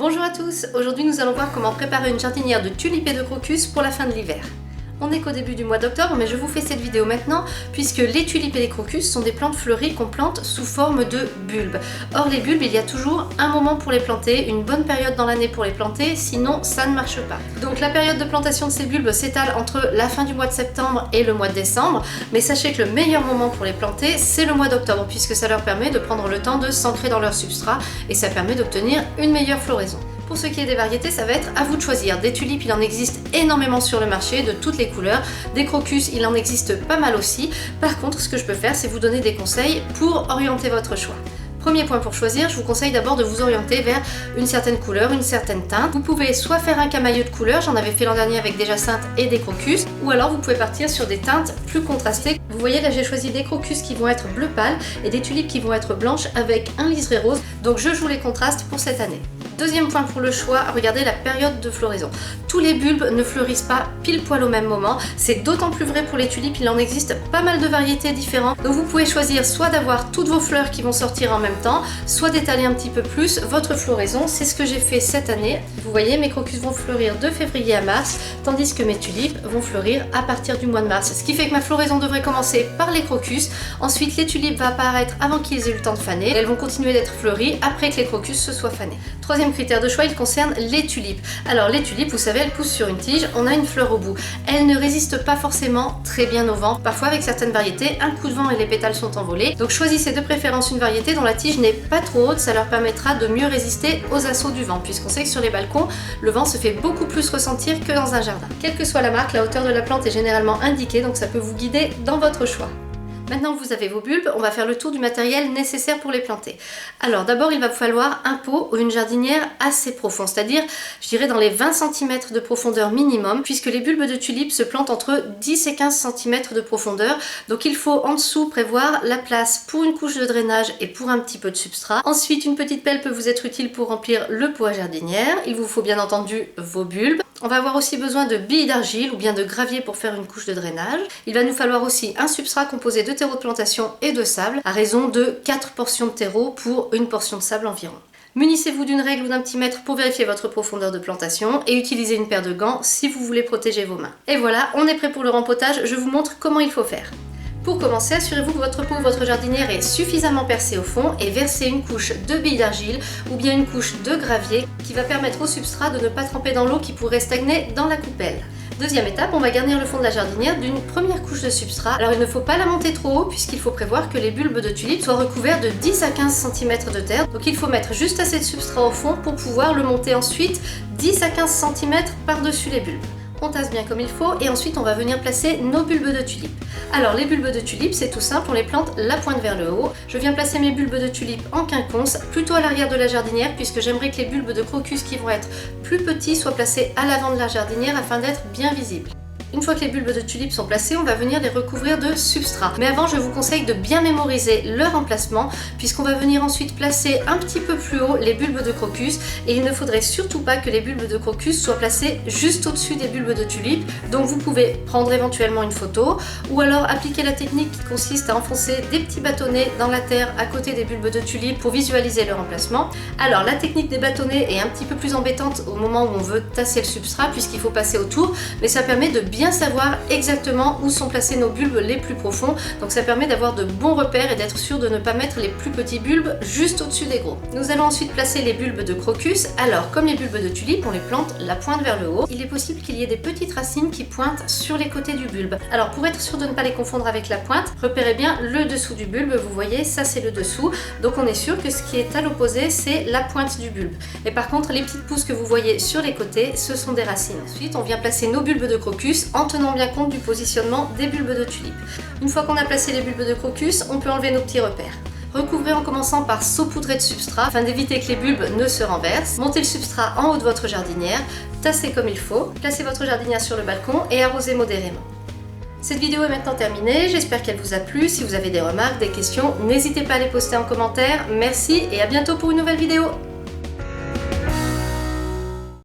Bonjour à tous, aujourd'hui nous allons voir comment préparer une jardinière de tulipes et de crocus pour la fin de l'hiver. On n'est qu'au début du mois d'octobre, mais je vous fais cette vidéo maintenant puisque les tulipes et les crocus sont des plantes fleuries qu'on plante sous forme de bulbes. Or les bulbes, il y a toujours un moment pour les planter, une bonne période dans l'année pour les planter, sinon ça ne marche pas. Donc la période de plantation de ces bulbes s'étale entre la fin du mois de septembre et le mois de décembre, mais sachez que le meilleur moment pour les planter, c'est le mois d'octobre puisque ça leur permet de prendre le temps de s'ancrer dans leur substrat et ça permet d'obtenir une meilleure floraison. Pour ce qui est des variétés, ça va être à vous de choisir. Des tulipes, il en existe énormément sur le marché, de toutes les couleurs. Des crocus, il en existe pas mal aussi. Par contre, ce que je peux faire, c'est vous donner des conseils pour orienter votre choix. Premier point pour choisir, je vous conseille d'abord de vous orienter vers une certaine couleur, une certaine teinte. Vous pouvez soit faire un camailleux de couleurs, j'en avais fait l'an dernier avec des jacinthes et des crocus, ou alors vous pouvez partir sur des teintes plus contrastées. Vous voyez là, j'ai choisi des crocus qui vont être bleu pâle et des tulipes qui vont être blanches avec un liseré rose, donc je joue les contrastes pour cette année. Deuxième point pour le choix, regardez la période de floraison. Tous les bulbes ne fleurissent pas pile poil au même moment, c'est d'autant plus vrai pour les tulipes, il en existe pas mal de variétés différentes. Donc vous pouvez choisir soit d'avoir toutes vos fleurs qui vont sortir en même temps, soit d'étaler un petit peu plus votre floraison, c'est ce que j'ai fait cette année. Vous voyez, mes crocus vont fleurir de février à mars, tandis que mes tulipes vont fleurir à partir du mois de mars. Ce qui fait que ma floraison devrait commencer par les crocus, ensuite les tulipes vont apparaître avant qu'ils aient eu le temps de faner, et elles vont continuer d'être fleuries après que les crocus se soient fanés. Troisième critère de choix, il concerne les tulipes. Alors les tulipes, vous savez, elles poussent sur une tige, on a une fleur au bout. Elles ne résistent pas forcément très bien au vent. Parfois avec certaines variétés, un coup de vent et les pétales sont envolés. Donc choisissez de préférence une variété dont la tige n'est pas trop haute, ça leur permettra de mieux résister aux assauts du vent, puisqu'on sait que sur les balcons, le vent se fait beaucoup plus ressentir que dans un jardin. Quelle que soit la marque, la hauteur de la plante est généralement indiquée, donc ça peut vous guider dans votre choix. Maintenant que vous avez vos bulbes, on va faire le tour du matériel nécessaire pour les planter. Alors d'abord, il va vous falloir un pot ou une jardinière assez profond, c'est-à-dire, je dirais, dans les 20 cm de profondeur minimum, puisque les bulbes de tulipes se plantent entre 10 et 15 cm de profondeur. Donc il faut en dessous prévoir la place pour une couche de drainage et pour un petit peu de substrat. Ensuite, une petite pelle peut vous être utile pour remplir le pot à jardinière. Il vous faut bien entendu vos bulbes. On va avoir aussi besoin de billes d'argile ou bien de gravier pour faire une couche de drainage. Il va nous falloir aussi un substrat composé de terreau de plantation et de sable, à raison de 4 portions de terreau pour une portion de sable environ. Munissez-vous d'une règle ou d'un petit mètre pour vérifier votre profondeur de plantation et utilisez une paire de gants si vous voulez protéger vos mains. Et voilà, on est prêt pour le rempotage, je vous montre comment il faut faire. Pour commencer, assurez-vous que votre pot ou votre jardinière est suffisamment percé au fond et versez une couche de billes d'argile ou bien une couche de gravier qui va permettre au substrat de ne pas tremper dans l'eau qui pourrait stagner dans la coupelle. Deuxième étape, on va garnir le fond de la jardinière d'une première couche de substrat. Alors il ne faut pas la monter trop haut puisqu'il faut prévoir que les bulbes de tulipes soient recouverts de 10 à 15 cm de terre. Donc il faut mettre juste assez de substrat au fond pour pouvoir le monter ensuite 10 à 15 cm par-dessus les bulbes. On tasse bien comme il faut et ensuite on va venir placer nos bulbes de tulipes. Alors les bulbes de tulipes, c'est tout simple, on les plante la pointe vers le haut. Je viens placer mes bulbes de tulipes en quinconce, plutôt à l'arrière de la jardinière puisque j'aimerais que les bulbes de crocus qui vont être plus petits soient placés à l'avant de la jardinière afin d'être bien visibles. Une fois que les bulbes de tulipes sont placés, on va venir les recouvrir de substrat. Mais avant, je vous conseille de bien mémoriser leur emplacement puisqu'on va venir ensuite placer un petit peu plus haut les bulbes de crocus et il ne faudrait surtout pas que les bulbes de crocus soient placés juste au-dessus des bulbes de tulipes. Donc vous pouvez prendre éventuellement une photo ou alors appliquer la technique qui consiste à enfoncer des petits bâtonnets dans la terre à côté des bulbes de tulipes pour visualiser leur emplacement. Alors la technique des bâtonnets est un petit peu plus embêtante au moment où on veut tasser le substrat puisqu'il faut passer autour, mais ça permet de bien savoir exactement où sont placés nos bulbes les plus profonds, donc ça permet d'avoir de bons repères et d'être sûr de ne pas mettre les plus petits bulbes juste au-dessus des gros. Nous allons ensuite placer les bulbes de crocus. Alors comme les bulbes de tulipes, on les plante la pointe vers le haut. Il est possible qu'il y ait des petites racines qui pointent sur les côtés du bulbe. Alors pour être sûr de ne pas les confondre avec la pointe, repérez bien le dessous du bulbe, vous voyez, ça c'est le dessous, donc on est sûr que ce qui est à l'opposé c'est la pointe du bulbe. Et par contre les petites pousses que vous voyez sur les côtés, ce sont des racines. Ensuite on vient placer nos bulbes de crocus en tenant bien compte du positionnement des bulbes de tulipes. Une fois qu'on a placé les bulbes de crocus, on peut enlever nos petits repères. Recouvrez en commençant par saupoudrer de substrat afin d'éviter que les bulbes ne se renversent. Montez le substrat en haut de votre jardinière, tassez comme il faut, placez votre jardinière sur le balcon et arrosez modérément. Cette vidéo est maintenant terminée, j'espère qu'elle vous a plu. Si vous avez des remarques, des questions, n'hésitez pas à les poster en commentaire. Merci et à bientôt pour une nouvelle vidéo.